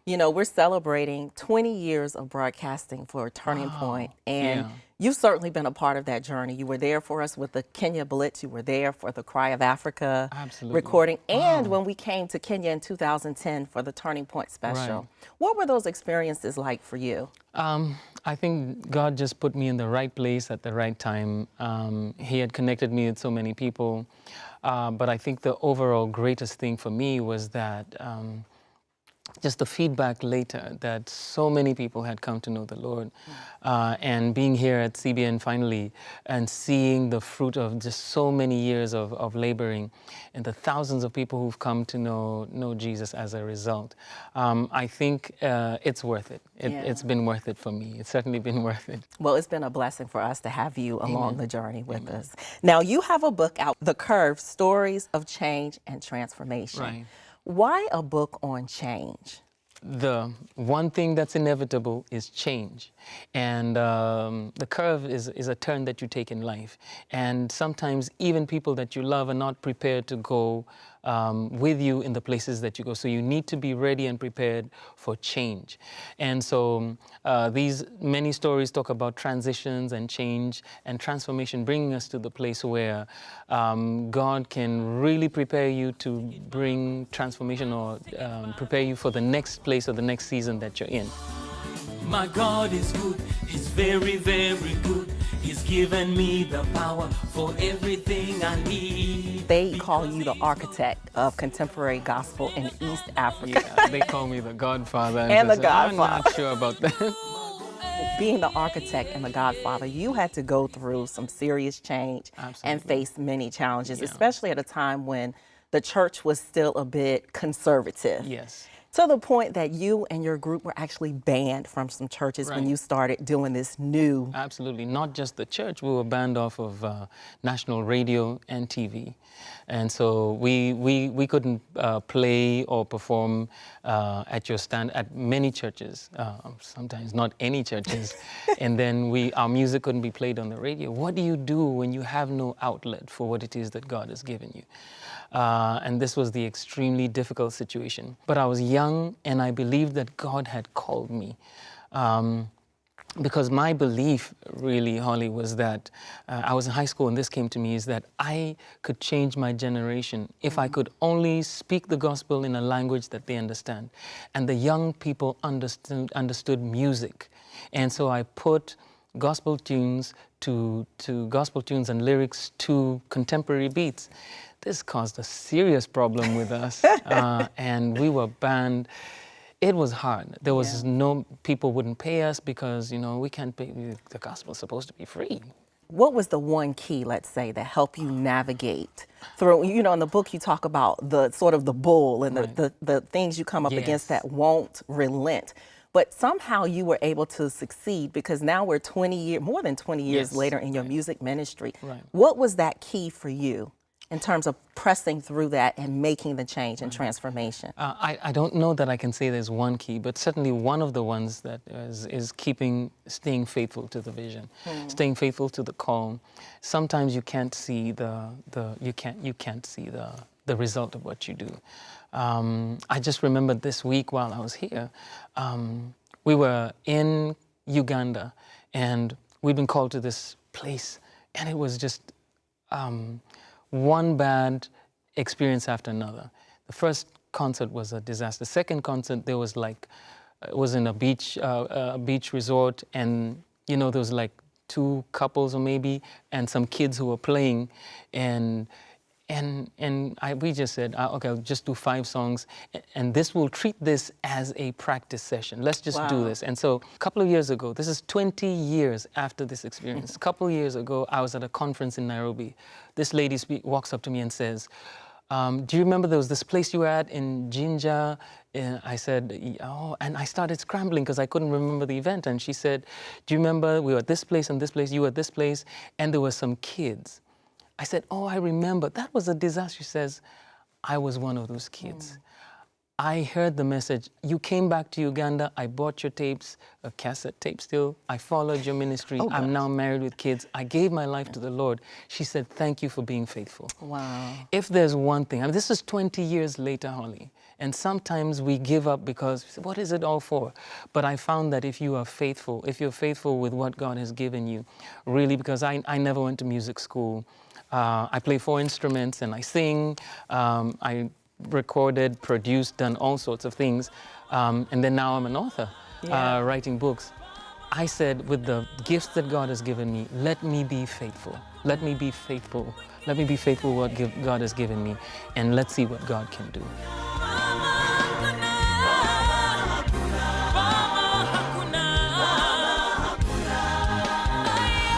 You know, we're celebrating 20 years of broadcasting for Turning Point, Wow. and Yeah, you've certainly been a part of that journey. You were there for us with the Kenya Blitz, you were there for the Cry of Africa absolutely. recording, and Wow. when we came to Kenya in 2010 for the Turning Point Right. special. What were those experiences like for you? Um, I think God just put me in the right place at the right time. He had connected me with so many people. But I think the overall greatest thing for me was that just the feedback later that so many people had come to know the Lord. And being here at CBN finally and seeing the fruit of just so many years of laboring and the thousands of people who've come to know Jesus as a result. I think it's worth it. Yeah. It's been worth it for me. It's certainly been worth it. Well, it's been a blessing for us to have you along Amen. the journey with Amen. us. Now, you have a book out, The Curve, Stories of Change and Transformation. Right. Why a book on change? The one thing that's inevitable is change. And the curve is a turn that you take in life. And sometimes even people that you love are not prepared to go with you in the places that you go. So you need to be ready and prepared for change. And so these many stories talk about transitions and change and transformation, bringing us to the place where God can really prepare you to bring transformation or prepare you for the next place or the next season that you're in. My God is good, He's very, very good. He's given me the power for everything I need. They call you the architect of contemporary gospel in East Africa. Yeah, they call me the godfather. And the I'm godfather. not sure about that. Being the architect and the godfather, you had to go through some serious change and Absolutely. face many challenges, Yeah. especially at a time when the church was still a bit conservative. Yes. To the point that you and your group were actually banned from some churches when Right. you started doing this new. Absolutely. Not just the church. We were banned off of national radio and TV. And so we couldn't play or perform at many churches, sometimes not any churches. And then our music couldn't be played on the radio. What do you do when you have no outlet for what it is that God has given you? And this was the extremely difficult situation. But I was young and I believed that God had called me. Because my belief really, Holly, was that I was in high school and this came to me, is that I could change my generation if I could only speak the gospel in a language that they understand. And the young people understood music. And so I put gospel tunes to gospel tunes and lyrics to contemporary beats. This caused a serious problem with us, and we were banned. It was hard. There was people wouldn't pay us because, we can't pay. The gospel's supposed to be free. What was the one key, let's say, that helped you navigate through? In the book you talk about the sort of the bull and Right. the things you come up against Yes. that won't relent. But somehow you were able to succeed because now we're more than 20 years Yes. later in your Right. music ministry. Right. What was that key for you in terms of pressing through that and making the change and transformation? I don't know that I can say there's one key, but certainly one of the ones that is staying faithful to the vision, staying faithful to the call. Sometimes you can't see you can't see the result of what you do. I just remember this week while I was here, we were in Uganda and we'd been called to this place, and it was just one bad experience after another. The first concert was a disaster. Second concert, there was it was in a beach resort, and there was like two couples or maybe, and some kids who were playing, and we just said, okay, I'll just do 5 songs, and we'll treat this as a practice session. Let's just do Wow. this. And so a couple of years ago, this is 20 years after this experience, a couple of years ago, I was at a conference in Nairobi. This lady walks up to me and says, do you remember there was this place you were at in Jinja? And I said, oh, and I started scrambling because I couldn't remember the event. And she said, do you remember we were at this place and this place, you were at this place, and there were some kids. I said, oh, I remember. That was a disaster. She says, I was one of those kids. I heard the message. You came back to Uganda. I bought your tapes, a cassette tape still. I followed your ministry. Oh, I'm gosh. now married with kids. I gave my life to the Lord. She said, thank you for being faithful. Wow. If there's one thing, I mean, this is 20 years later, Holly, and sometimes we give up because, what is it all for? But I found that if you are faithful, if you're faithful with what God has given you, really, because I never went to music school. I play 4 instruments and I sing. I recorded, produced, done all sorts of things. And then now I'm an author, Yeah. writing books. I said, with the gifts that God has given me, let me be faithful. Let me be faithful. Let me be faithful what God has given me. And let's see what God can do.